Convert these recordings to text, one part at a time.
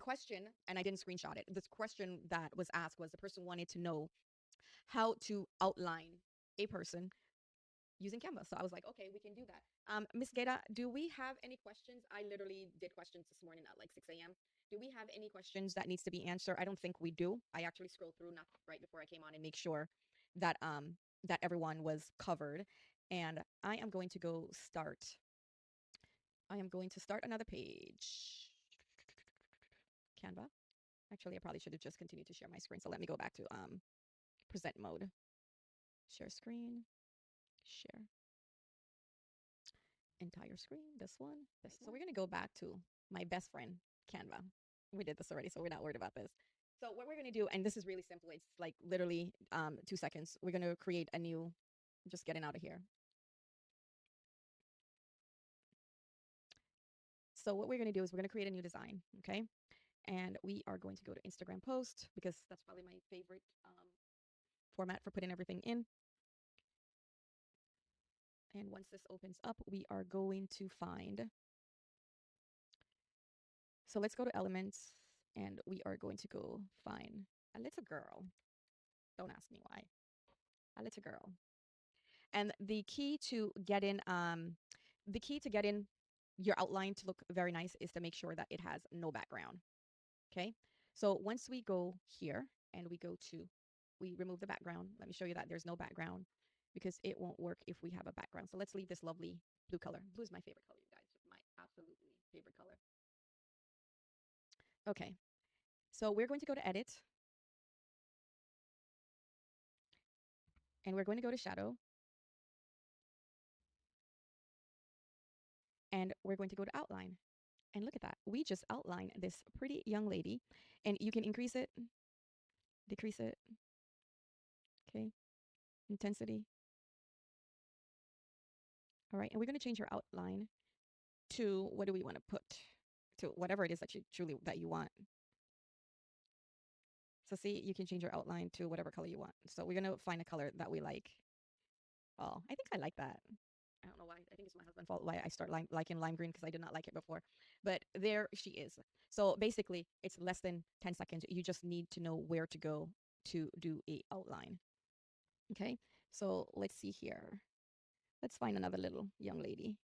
question, and I didn't screenshot it. This question that was asked was the person wanted to know how to outline a person using Canva. So I was like, okay, we can do that. Miss Geta, do we have any questions? I literally did questions this morning at like 6 a.m. Do we have any questions that needs to be answered? I don't think we do. I actually scrolled through not right before I came on and make sure that that everyone was covered. And I am going to go start. I am going to start another page. Canva. Actually, I probably should have just continued to share my screen. So let me go back to present mode. Share screen. Share entire screen. This one. This. So we're gonna go back to my best friend, Canva. We did this already, so we're not worried about this. So what we're gonna do, and this is really simple. It's like literally 2 seconds. We're gonna create a new. Just getting out of here. So what we're gonna do is we're gonna create a new design. Okay. And we are going to go to Instagram post because that's probably my favorite format for putting everything in. And once this opens up, we are going to find. So let's go to elements and we are going to go find a little girl. Don't ask me why. A little girl. And the key to getting your outline to look very nice is to make sure that it has no background. Okay. So once we go here and we remove the background. Let me show you that there's no background because it won't work if we have a background. So let's leave this lovely blue color. Blue is my favorite color, you guys. My absolutely favorite color. Okay. So we're going to go to edit and we're going to go to shadow and we're going to go to outline. And look at that. We just outlined this pretty young lady and you can increase it, decrease it. Okay. Intensity. All right. And we're going to change her outline to what do we want to put? To whatever it is that you want. So see, you can change your outline to whatever color you want. So we're going to find a color that we like. Oh, I think I like that. I don't know why. I think it's my husband's fault why I start liking lime green because I did not like it before. But there she is. So basically, it's less than 10 seconds. You just need to know where to go to do a outline. Okay. So let's see here. Let's find another little young lady.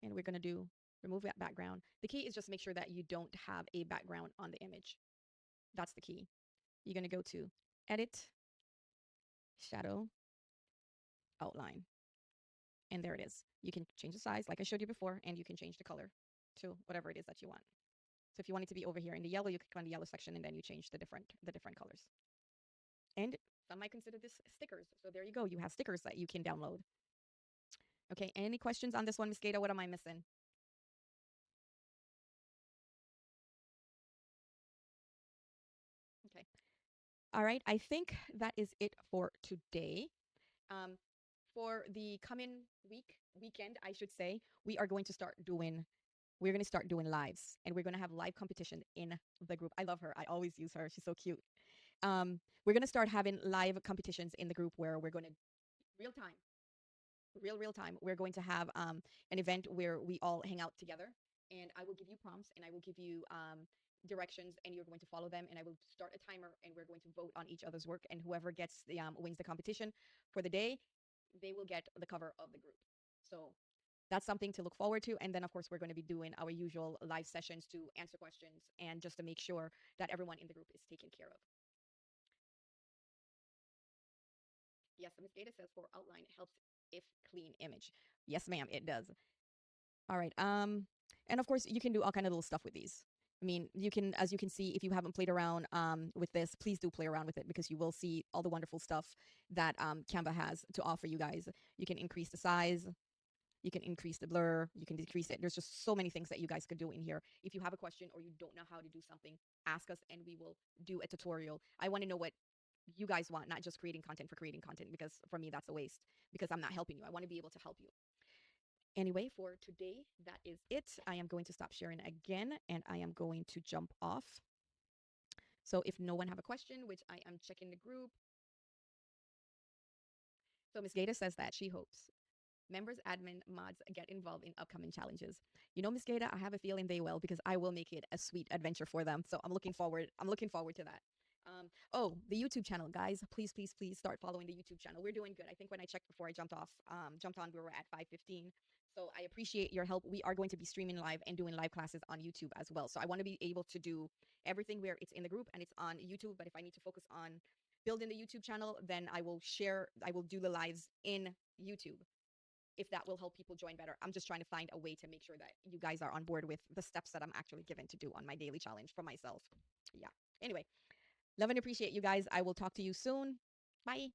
And we're going to do remove that background. The key is just make sure that you don't have a background on the image. That's the key. You're going to go to edit, shadow, outline. And there it is. You can change the size like I showed you before, and you can change the color to whatever it is that you want. So if you want it to be over here in the yellow, you click on the yellow section and then you change the different colors. And some might consider this stickers. So there you go. You have stickers that you can download. Okay, any questions on this one, Miss Gata? What am I missing? Okay. All right. I think that is it for today. Um, for the coming weekend, I should say, we're going to start doing lives and we're going to have live competition in the group. I love her. I always use her. She's so cute. We're going to start having live competitions in the group where we're going to real time, real time. We're going to have an event where we all hang out together and I will give you prompts and I will give you directions and you're going to follow them and I will start a timer and we're going to vote on each other's work and whoever gets the wins the competition for the day, they will get the cover of the group. So that's something to look forward to. And then, of course, we're going to be doing our usual live sessions to answer questions and just to make sure that everyone in the group is taken care of. Yes, Ms. Gata says for outline, it helps if clean image. Yes, ma'am, it does. All right. And of course, you can do all kind of little stuff with these. I mean, you can, as you can see, if you haven't played around with this, please do play around with it because you will see all the wonderful stuff that Canva has to offer you guys. You can increase the size, you can increase the blur, you can decrease it. There's just so many things that you guys could do in here. If you have a question or you don't know how to do something, ask us and we will do a tutorial. I want to know what you guys want, not just creating content for creating content, because for me, that's a waste because I'm not helping you. I want to be able to help you. Anyway, for today, that is it. I am going to stop sharing again and I am going to jump off. So if no one have a question, which I am checking the group. So Miss Gata says that she hopes Members, admin, mods get involved in upcoming challenges. You know, Miss Gata, I have a feeling they will because I will make it a sweet adventure for them. So I'm looking forward. I'm looking forward to that. Oh, the YouTube channel, guys, please, please, please start following the YouTube channel. We're doing good. I think when I checked before I jumped on, we were at 5:15. So I appreciate your help. We are going to be streaming live and doing live classes on YouTube as well. So I want to be able to do everything where it's in the group and it's on YouTube. But if I need to focus on building the YouTube channel, then I will do the lives in YouTube if that will help people join better. I'm just trying to find a way to make sure that you guys are on board with the steps that I'm actually given to do on my daily challenge for myself. Yeah. Anyway, love and appreciate you guys. I will talk to you soon. Bye.